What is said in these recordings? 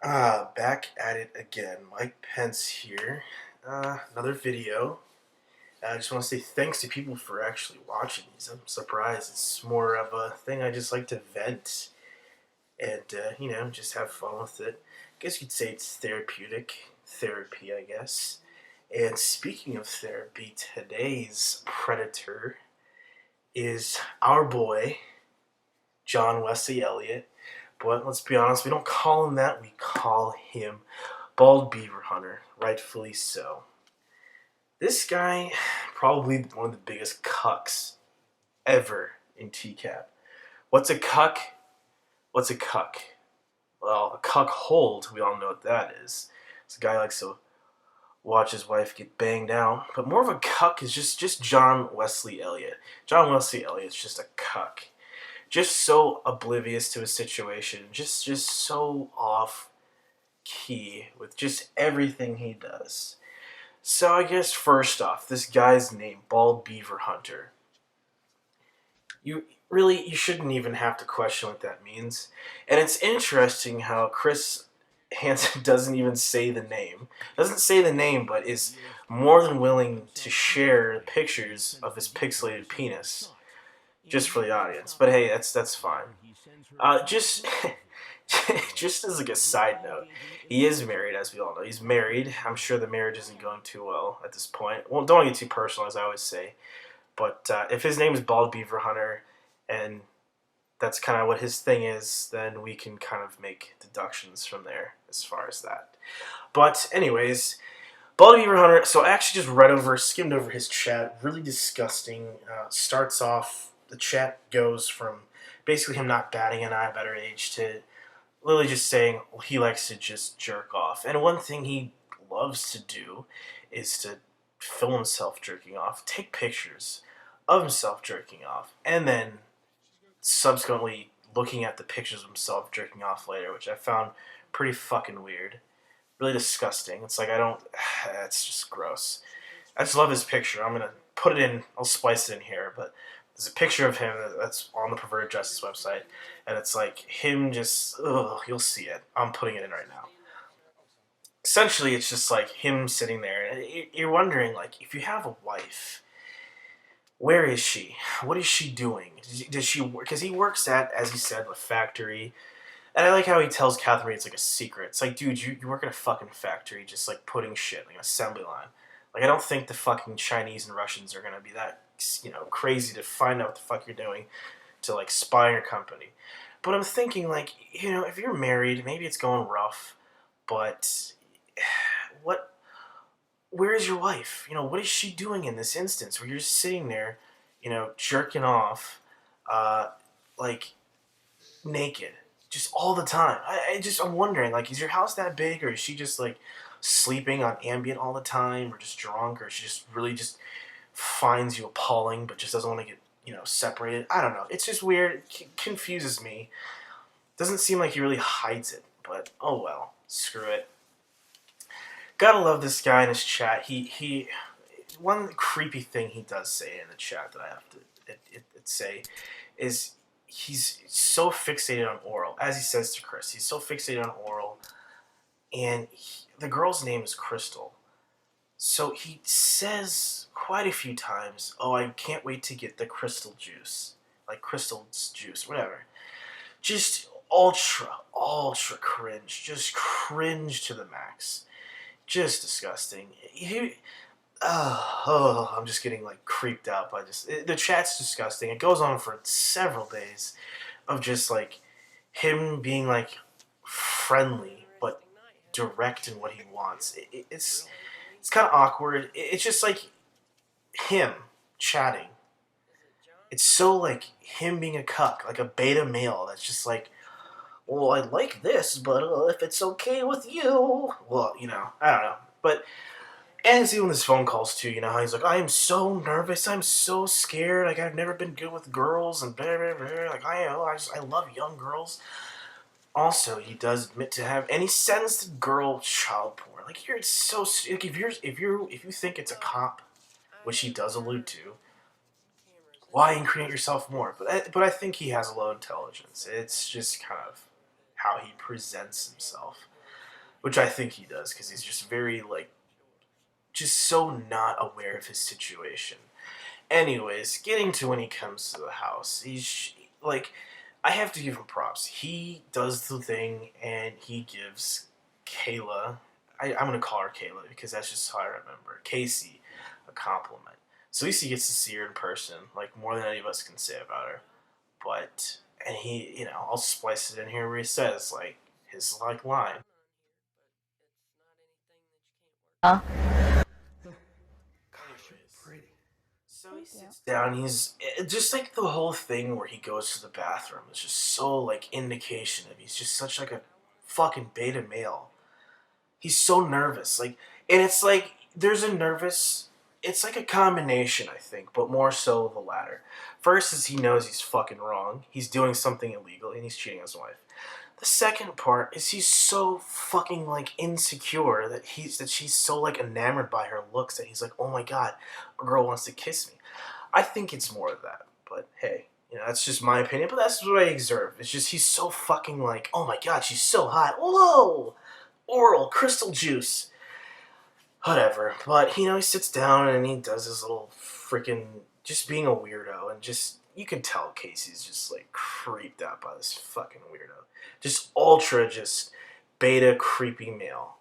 Back at it again. Mike Pence here. Another video. I just want to say thanks to people for actually watching these. I'm surprised. It's more of a thing I just like to vent and, just have fun with it. I guess you'd say it's therapeutic. Therapy, I guess. And speaking of therapy, today's predator is our boy, John Wesley Elliot. But let's be honest, we don't call him that. We call him Bald Beaver Hunter, rightfully so. This guy, probably one of the biggest cucks ever in TCAP. What's a cuck? What's a cuck? Well, a cuck hold, we all know what that is. It's a guy who likes to watch his wife get banged out. But more of a cuck is just John Wesley Elliot. John Wesley Elliot's just a cuck. Just so oblivious to his situation. Just so off key with just everything he does. So I guess first off, this guy's name, Bald Beaver Hunter. You shouldn't even have to question what that means. And it's interesting how Chris Hansen doesn't even say the name. Doesn't say the name, but is more than willing to share pictures of his pixelated penis just for the audience. But hey, that's fine. Just just as like a side note, he is married, as we all know. He's married. I'm sure the marriage isn't going too well at this point. Well, don't get too personal, as I always say. But if his name is Bald Beaver Hunter, and that's kind of what his thing is, then we can kind of make deductions from there as far as that. But anyways, Bald Beaver Hunter. So I actually just skimmed over his chat. Really disgusting. Starts off. The chat goes from basically him not batting an eye about her age to literally just saying he likes to just jerk off. And one thing he loves to do is to film himself jerking off, take pictures of himself jerking off, and then subsequently looking at the pictures of himself jerking off later, which I found pretty fucking weird. Really disgusting. It's like it's just gross. I just love his picture. I'm going to put it in, I'll splice it in here, but there's a picture of him that's on the Perverted Justice website, and it's like him just, you'll see it. I'm putting it in right now. Essentially, it's just like him sitting there, and you're wondering, like, if you have a wife, where is she? What is she doing? Does she work? Because he works at, as he said, a factory, and I like how he tells Catherine it's like a secret. It's like, dude, you work at a fucking factory, just like putting shit, like an assembly line. Like, I don't think the fucking Chinese and Russians are gonna be that, crazy to find out what the fuck you're doing to, like, spy on your company. But I'm thinking, like, if you're married, maybe it's going rough, but what? Where is your wife? What is she doing in this instance where you're just sitting there, jerking off, like, naked, just all the time? I'm wondering, like, is your house that big, or is she just, like, sleeping on Ambien all the time, or just drunk, or she just really just finds you appalling but just doesn't want to get, separated? I don't know. It's just weird. It confuses me. Doesn't seem like he really hides it, but oh well. Screw it. Gotta love this guy in his chat. He one creepy thing he does say in the chat that I have to say is he's so fixated on oral. As he says to Chris, he's so fixated on oral, and the girl's name is Crystal. So he says quite a few times, "Oh, I can't wait to get the crystal juice," like crystal's juice, whatever. Just ultra cringe. Just cringe to the max. Just disgusting. I'm just getting, like, creeped out by the chat's disgusting. It goes on for several days of just, like, him being, like, friendly but direct in what he wants. It's kind of awkward. It's just like him chatting. It's so like him being a cuck, like a beta male that's just like, well, I like this, but if it's okay with you, well, I don't know. But, and even his phone calls too, how he's like, I am so nervous, I'm so scared, like, I've never been good with girls, and blah, blah, blah. Like, I love young girls. Also, he does admit to have, and he sends the girl child porn. Like, it's so, like, if you think it's a cop, which he does allude to, why incriminate yourself more? But I think he has low intelligence. It's just kind of how he presents himself. which I think he does because he's just very like just so not aware of his situation. Anyways, getting to when he comes to the house, he's like, I have to give him props. He does the thing and he gives Kayla, I'm gonna call her Kayla because that's just how I remember Casey, a compliment. So at least he gets to see her in person, like more than any of us can say about her. But and he, I'll splice it in here where he says like his like line. Uh, Gosh, you're pretty. So he sits down. Just like the whole thing where he goes to the bathroom is just so like indication of he's just such like a fucking beta male. He's so nervous, like, and it's like there's a nervous. It's like a combination, I think, but more so the latter. First is he knows he's fucking wrong. He's doing something illegal and he's cheating on his wife. The second part is he's so fucking like insecure that she's so like enamored by her looks that he's like, oh my god, a girl wants to kiss me. I think it's more of that, but hey, that's just my opinion. But that's what I observe. It's just he's so fucking like, oh my god, she's so hot. Whoa, oral crystal juice, whatever. But he sits down and he does his little freaking just being a weirdo and just you can tell Casey's just like creeped out by this fucking weirdo. Just ultra just beta creepy male.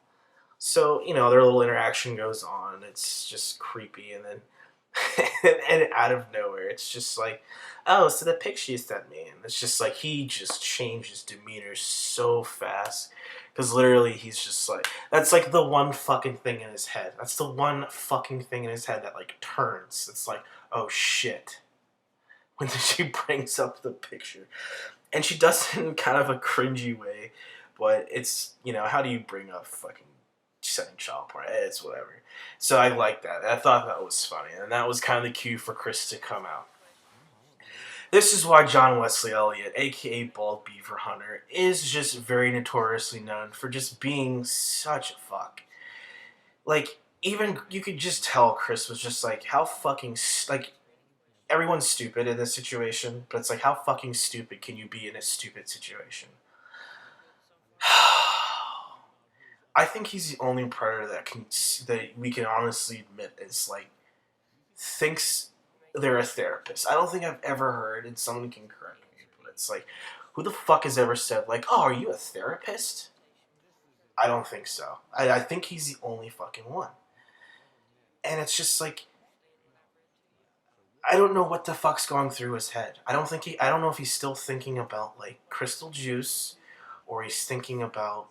So, their little interaction goes on. It's just creepy and then and out of nowhere it's just like, oh, so the picture you sent me, and it's just like he just changes demeanor so fast because literally he's just like, that's like the one fucking thing in his head. That's the one fucking thing in his head that like turns. It's like, oh shit, when she brings up the picture. And she does it in kind of a cringy way, but it's, how do you bring up fucking setting child porn? It's whatever. So I like that. I thought that was funny, and that was kind of the cue for Chris to come out. This is why John Wesley Elliot, aka Bald Beaver Hunter, is just very notoriously known for just being such a fuck. Like, even you could just tell Chris was just like, how fucking like everyone's stupid in this situation, but it's like, how fucking stupid can you be in a stupid situation? I think he's the only predator that we can honestly admit is like thinks they're a therapist. I don't think I've ever heard, and someone can correct me, but it's like, who the fuck has ever said like, oh, are you a therapist? I don't think so. I think he's the only fucking one, and it's just like, I don't know what the fuck's going through his head. I don't know if he's still thinking about like crystal juice, or he's thinking about,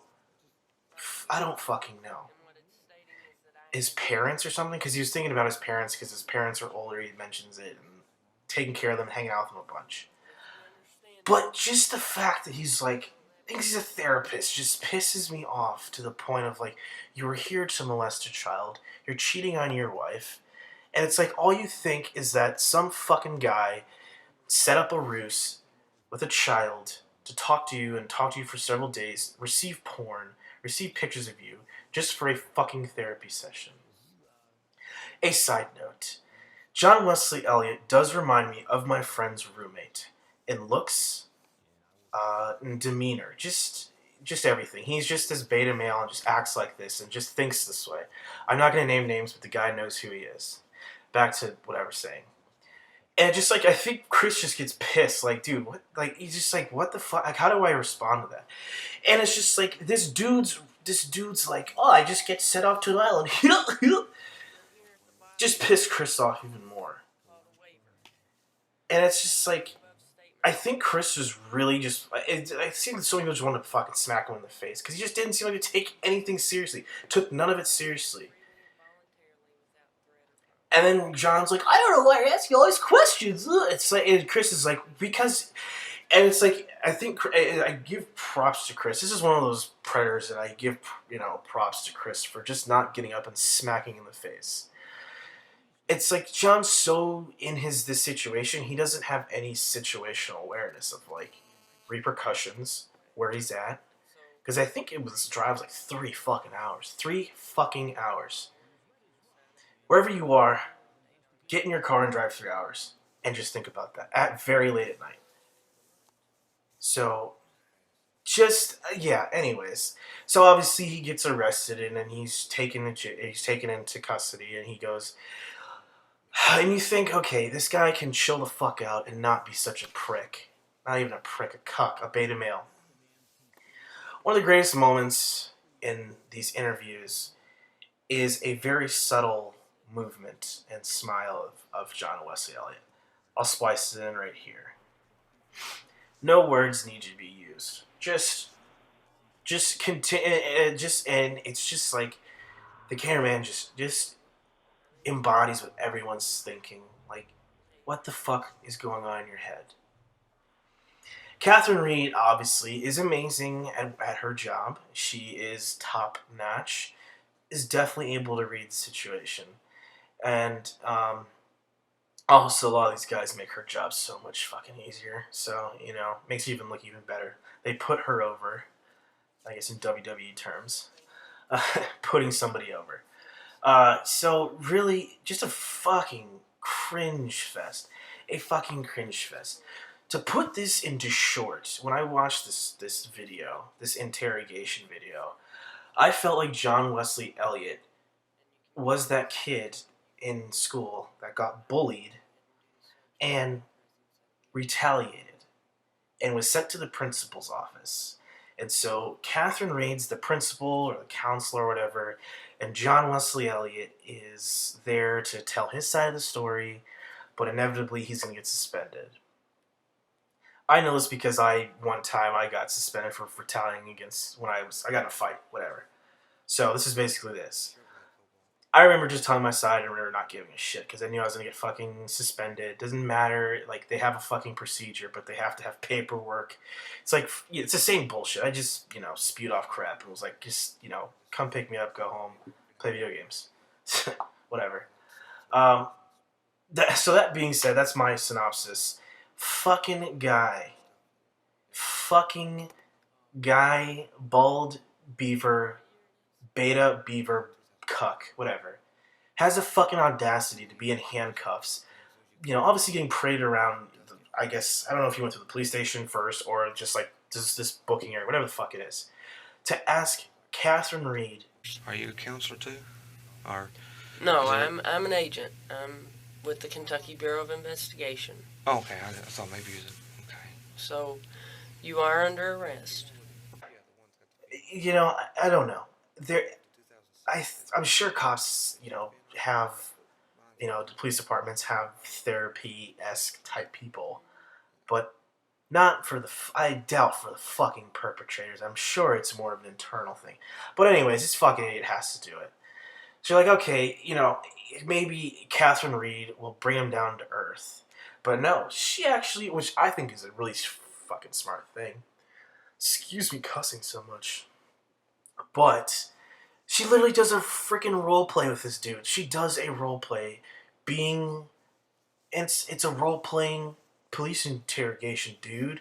I don't fucking know, his parents or something. Because he was thinking about his parents because his parents are older. He mentions it and taking care of them, hanging out with them a bunch. But just the fact that he's like thinks he's a therapist just pisses me off to the point of like, you were here to molest a child. You're cheating on your wife. And it's like all you think is that some fucking guy set up a ruse with a child to talk to you and talk to you for several days, receive porn, receive pictures of you, just for a fucking therapy session. A side note, John Wesley Elliot does remind me of my friend's roommate in looks, in demeanor, just everything. He's just this beta male and just acts like this and just thinks this way. I'm not going to name names, but the guy knows who he is. Back to what I was saying. And just like, I think Chris just gets pissed. Like, dude, what? Like, he's just like, what the fuck? Like, how do I respond to that? And it's just like, this dude's like, oh, I just get set off to an island. Just pissed Chris off even more. And it's just like, I think Chris was really just, it seemed so many people just wanted to fucking smack him in the face. Because he just didn't seem like to take anything seriously. Took none of it seriously. And then John's like, I don't know why you're asking all these questions. It's like, and Chris is like, because, and it's like, I think I give props to Chris. This is one of those predators that I give, props to Chris for just not getting up and smacking in the face. It's like John's so in this situation, he doesn't have any situational awareness of like repercussions, where he's at. Because I think it was drives like 3 fucking hours. 3 fucking hours. Wherever you are, get in your car and drive 3 hours. And just think about that. At very late at night. So, Yeah. Anyways, so obviously he gets arrested and then he's taken into custody and he goes. And you think, okay, this guy can chill the fuck out and not be such a prick. Not even a prick, a cuck, a beta male. One of the greatest moments in these interviews is a very subtle movement and smile of John Wesley Elliot. I'll splice it in right here. No words need to be used. Just continue. And it's just like the cameraman just embodies what everyone's thinking. Like, what the fuck is going on in your head? Catherine Reed obviously is amazing at her job. She is top notch. Is definitely able to read the situation, and also a lot of these guys make her job so much fucking easier. So makes it even look even better. They put her over, I guess in WWE terms, putting somebody over. So really, just a fucking cringe fest. A fucking cringe fest. To put this into short, when I watched this video, this interrogation video, I felt like John Wesley Elliot was that kid in school that got bullied and retaliated and was sent to the principal's office. And so Catherine Reed's the principal or the counselor or whatever, and John Wesley Elliot is there to tell his side of the story, but inevitably he's going to get suspended. I know this because one time I got suspended for retaliating against when I got in a fight, whatever. So this is basically this. I remember just telling my side and remember not giving a shit because I knew I was going to get fucking suspended. Doesn't matter. Like, they have a fucking procedure, but they have to have paperwork. It's like, it's the same bullshit. I just, spewed off crap and was like, just, come pick me up, go home, play video games. Whatever. So that being said, that's my synopsis. Fucking guy, Bald Beaver, Beta Beaver Cuck, whatever, has a fucking audacity to be in handcuffs. Obviously getting paraded around. I guess I don't know if he went to the police station first or just like this booking area, whatever the fuck it is, to ask Catherine Reed. Are you a counselor too, or? No, I'm an agent. I'm with the Kentucky Bureau of Investigation. Oh, okay. I thought maybe you was okay. So, you are under arrest. I don't know. I'm sure cops, have, the police departments have therapy-esque type people, but not for I doubt for the fucking perpetrators. I'm sure it's more of an internal thing. But anyways, this fucking idiot has to do it. So you're like, okay, maybe Catherine Reed will bring him down to earth. But no, she actually, which I think is a really fucking smart thing. Excuse me cussing so much. But she literally does a freaking role play with this dude. She does a role play being... It's a role playing police interrogation, dude.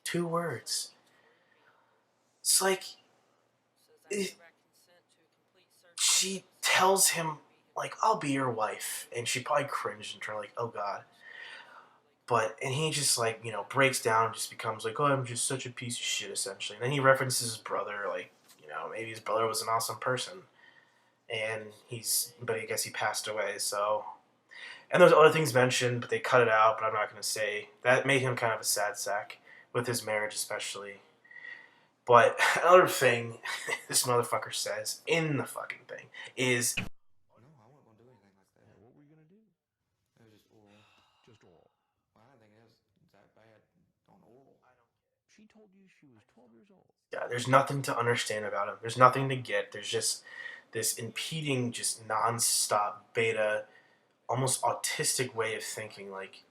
2 words. It's like... she tells him, like, I'll be your wife. And she probably cringed and turned like, oh god. And he just, like, breaks down and just becomes like, oh, I'm just such a piece of shit, essentially. And then he references his brother, like, maybe his brother was an awesome person. But I guess he passed away, so. And there's other things mentioned, but they cut it out, but I'm not going to say. That made him kind of a sad sack, with his marriage especially. But another thing this motherfucker says in the fucking thing is... No, I wasn't going to do anything like that. What were you going to do? It was just oral. Just oral. Well, I didn't think it was that bad on oral. She told you she was 12 years old. Yeah, there's nothing to understand about him. There's nothing to get. There's just this impeding, just non-stop beta, almost autistic way of thinking. Like,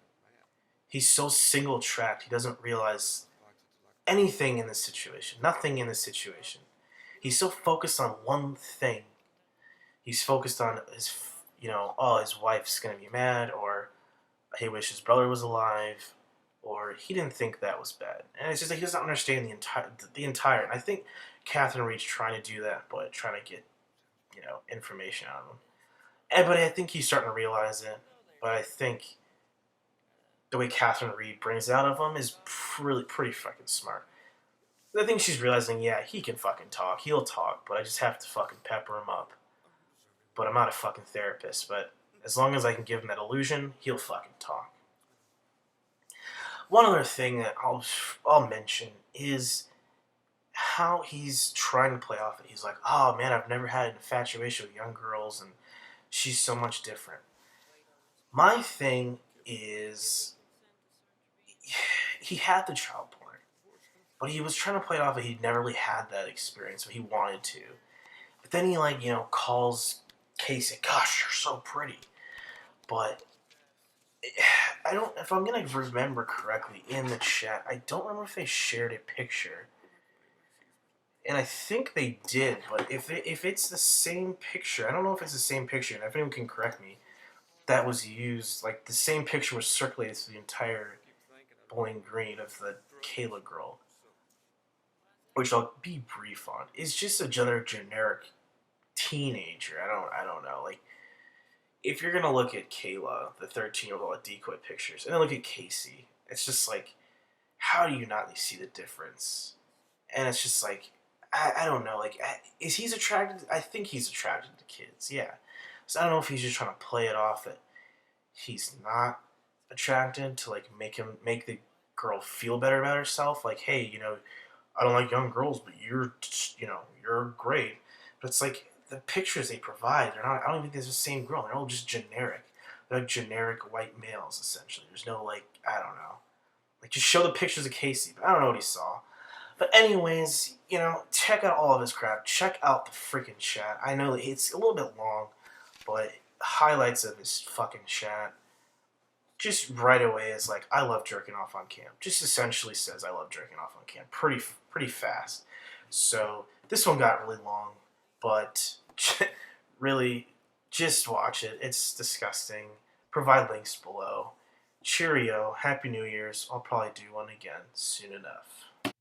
he's so single-tracked, he doesn't realize anything in this situation. Nothing in this situation. He's so focused on one thing. He's focused on his, oh, his wife's gonna be mad, or he wishes his brother was alive, or he didn't think that was bad. And it's just like he doesn't understand the entire. And I think Catherine Reed's trying to do that, but trying to get, information out of him. But I think he's starting to realize it. But I think the way Catherine Reed brings it out of him is pretty fucking smart. I think she's realizing, yeah, he can fucking talk. He'll talk, but I just have to fucking pepper him up. But I'm not a fucking therapist, but as long as I can give him that illusion, he'll fucking talk. One other thing that I'll mention is how he's trying to play off it. He's like, oh man, I've never had an infatuation with young girls, and she's so much different. My thing is, he had the child porn, but he was trying to play it off that he'd never really had that experience, but he wanted to. But then he, like, calls Casey, gosh, you're so pretty. But I don't, if I'm going to remember correctly in the chat, I don't remember if they shared a picture. And I think they did, but if it's the same picture, I don't know if it's the same picture, and if anyone can correct me, that was used, like, the same picture was circulated to the entire Bowling Green of the Kayla girl, which I'll be brief on, is just another generic teenager. I don't know. Like, if you're gonna look at Kayla, the 13-year-old decoy pictures, and then look at Casey, it's just like, how do you not see the difference? And it's just like, I don't know. Like, is he's attracted? I think he's attracted to kids. Yeah. So I don't know if he's just trying to play it off that he's not attracted to, like, make the girl feel better about herself. Like, hey, I don't like young girls, but you're great. But it's like the pictures they provide, they're not. I don't even think they're the same girl. They're all just generic. They're like generic white males essentially. There's no, like, I don't know. Like, just show the pictures of Casey. But I don't know what he saw. But anyways, check out all of his crap. Check out the freaking chat. I know it's a little bit long, but highlights of his fucking chat just right away is like, I love jerking off on cam. Just essentially says I love jerking off on cam. Pretty fast. So this one got really long, but really just watch it. It's disgusting. Provide links below. Cheerio. Happy New Year's. I'll probably do one again soon enough.